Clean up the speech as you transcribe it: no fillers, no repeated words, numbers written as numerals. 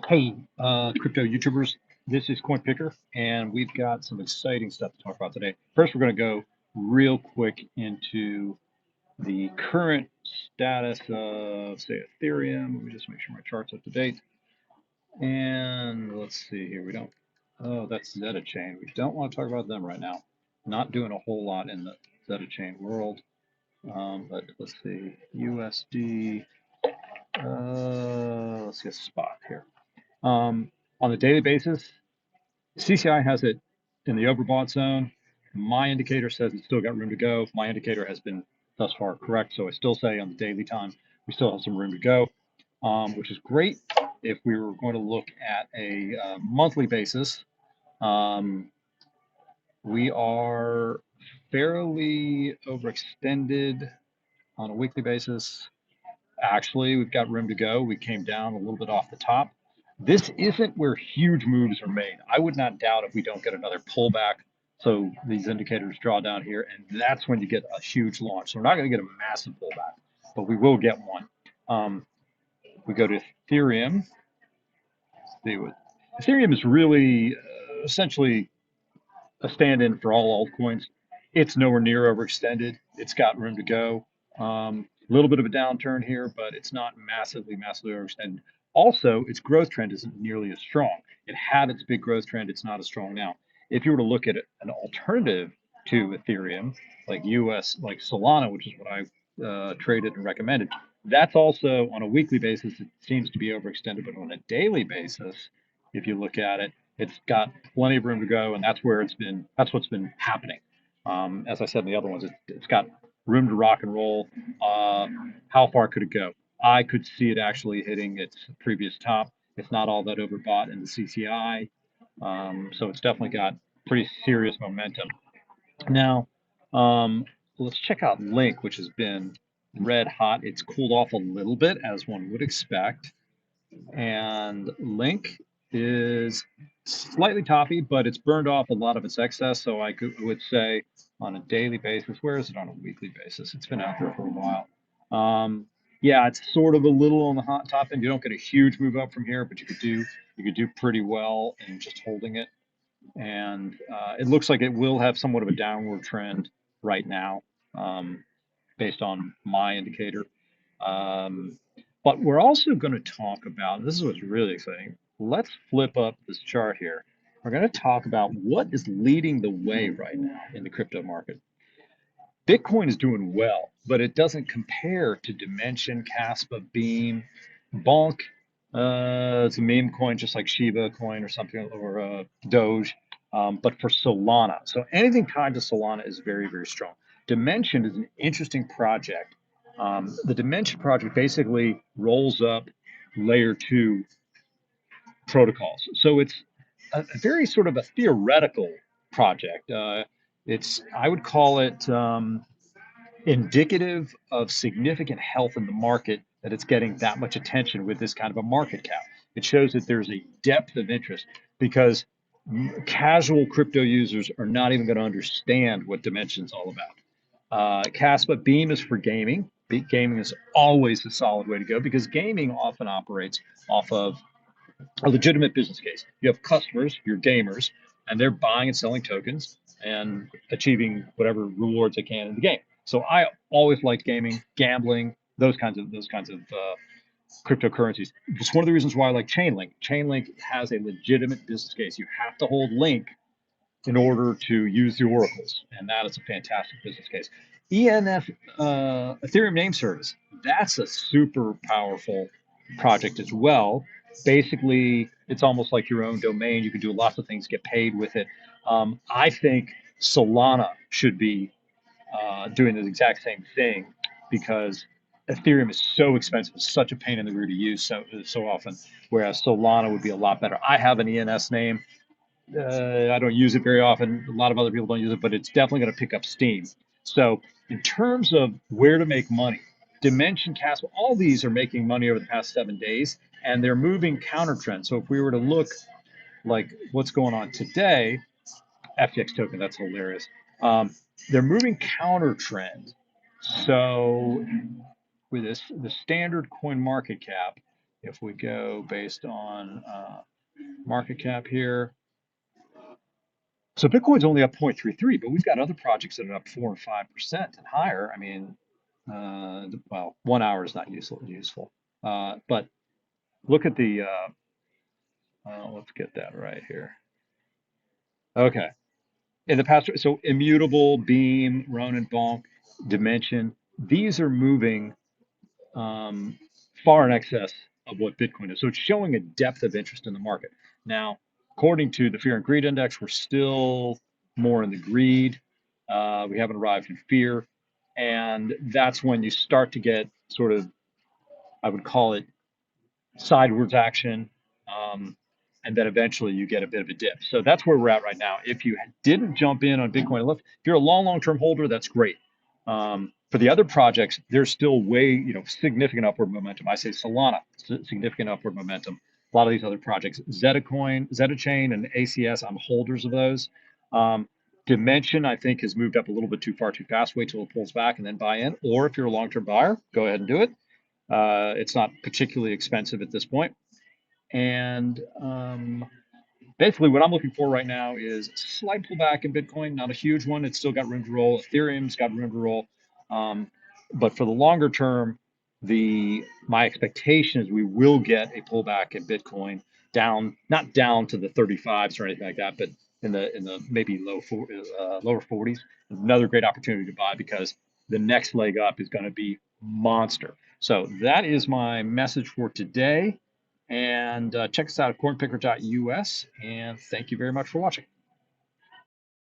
Hey, crypto YouTubers, this is Coin Picker, and we've got some exciting stuff to talk about today. First, we're going to go real quick into the current status of, say, Ethereum. Let me just make sure my chart's up to date. And let's see here. We don't, oh, that's Zeta Chain. We don't want to talk about them right now. Not doing a whole lot in the Zeta Chain world. But let's see, USD. Let's get spot here. On a daily basis, CCI has it in the overbought zone. My indicator says it's still got room to go. My indicator has been thus far correct, so I still say on the daily time we still have some room to go, which is great. If we were going to look at a monthly basis, um, we are fairly overextended on a weekly basis. Actually, we've got room to go. We came down a little bit off the top. This isn't where huge moves are made. I would not doubt if we don't get another pullback. So these indicators draw down here, and that's when you get a huge launch. So we're not going to get a massive pullback, but we will get one. We go to Ethereum. Ethereum is really essentially a stand-in for all altcoins. It's nowhere near overextended. It's got room to go. A little bit of a downturn here, but it's not massively overextended. Also, its growth trend isn't nearly as strong. It had its big growth trend. It's not as strong now. If you were to look at an alternative to Ethereum, like like Solana, which is what I traded and recommended, that's also on a weekly basis. It seems to be overextended, but on a daily basis, if you look at it, it's got plenty of room to go, and that's where it's been. That's what's been happening. As I said in the other ones, it's got room to rock and roll. How far could it go? I could see it actually hitting its previous top. It's not all that overbought in the CCI, so it's definitely got pretty serious momentum. Now, let's check out Link, which has been red hot. It's cooled off a little bit, as one would expect. And Link is slightly toppy, but it's burned off a lot of its excess. So would say on a daily basis, where is it on a weekly basis? It's been out there for a while. Yeah, it's sort of a little on the hot top end. You don't get a huge move up from here, but you could do pretty well in just holding it. And it looks like it will have somewhat of a downward trend right now, um, based on my indicator. Um, but we're also going to talk about, this is what's really exciting. Let's flip up this chart here. We're going to talk about what is leading the way right now in the crypto market. Bitcoin is doing well, but it doesn't compare to Dimension, Caspa, Beam, Bonk. It's a meme coin, just like Shiba coin or something, or Doge. But for Solana, so anything tied to Solana is very strong. Dimension is an interesting project. The Dimension project basically rolls up layer two protocols. So it's a very sort of a theoretical project. I would call it indicative of significant health in the market that it's getting that much attention with this kind of a market cap. It shows that there's a depth of interest because casual crypto users are not even going to understand what Dimension's all about. Caspa Beam is for gaming. Gaming is always a solid way to go because gaming often operates off of a legitimate business case. You have customers, your gamers, and they're buying and selling tokens and achieving whatever rewards they can in the game. So I always liked gaming, gambling, those kinds of cryptocurrencies. It's one of the reasons why I like Chainlink. Chainlink has a legitimate business case. You have to hold Link in order to use the oracles, and that is a fantastic business case. ENF, Ethereum Name Service, that's a super powerful project as well. Basically, it's almost like your own domain. You can do lots of things, get paid with it. I think Solana should be doing the exact same thing because Ethereum is so expensive, it's such a pain in the rear to use so often, whereas Solana would be a lot better. I have an ENS name. I don't use it very often. A lot of other people don't use it, but it's definitely going to pick up steam. So, in terms of where to make money, Dimension, Castle, all these are making money over the past 7 days, and they're moving counter trend. So, if we were to look like what's going on today, FTX token, that's hilarious. They're moving counter trend. So, with this, the standard coin market cap If we go based on market cap here, so Bitcoin's only up 0.33, but we've got other projects that are up 4 and 5% and higher. I mean, well, 1 hour is not useful. But look at the, let's get that right here. Okay. In the past, so Immutable, Beam, Ronin, Bonk, Dimension, these are moving far in excess of what Bitcoin is. So it's showing a depth of interest in the market. Now, according to the Fear and Greed Index, we're still more in the greed. We haven't arrived in fear. And that's when you start to get sort of, I would call it sidewards action. Um, and then eventually you get a bit of a dip. So that's where we're at right now. If you didn't jump in on Bitcoin, if you're a long term holder, that's great. For the other projects, there's still significant upward momentum. I say Solana, significant upward momentum. A lot of these other projects, Zetachain, and ACS, I'm holders of those. Dimension, I think, has moved up a little bit too far, too fast. Wait till it pulls back and then buy in. Or if you're a long-term buyer, go ahead and do it. It's not particularly expensive at this point. And basically, what I'm looking for right now is a slight pullback in Bitcoin, not a huge one. It's still got room to roll. Ethereum's got room to roll. But for the longer term, my expectation is we will get a pullback in Bitcoin down, not down to the 35s or anything like that, but in the maybe lower 40s. Another great opportunity to buy because the next leg up is going to be monster. So that is my message for today. And check us out at cornpicker.us. And thank you very much for watching.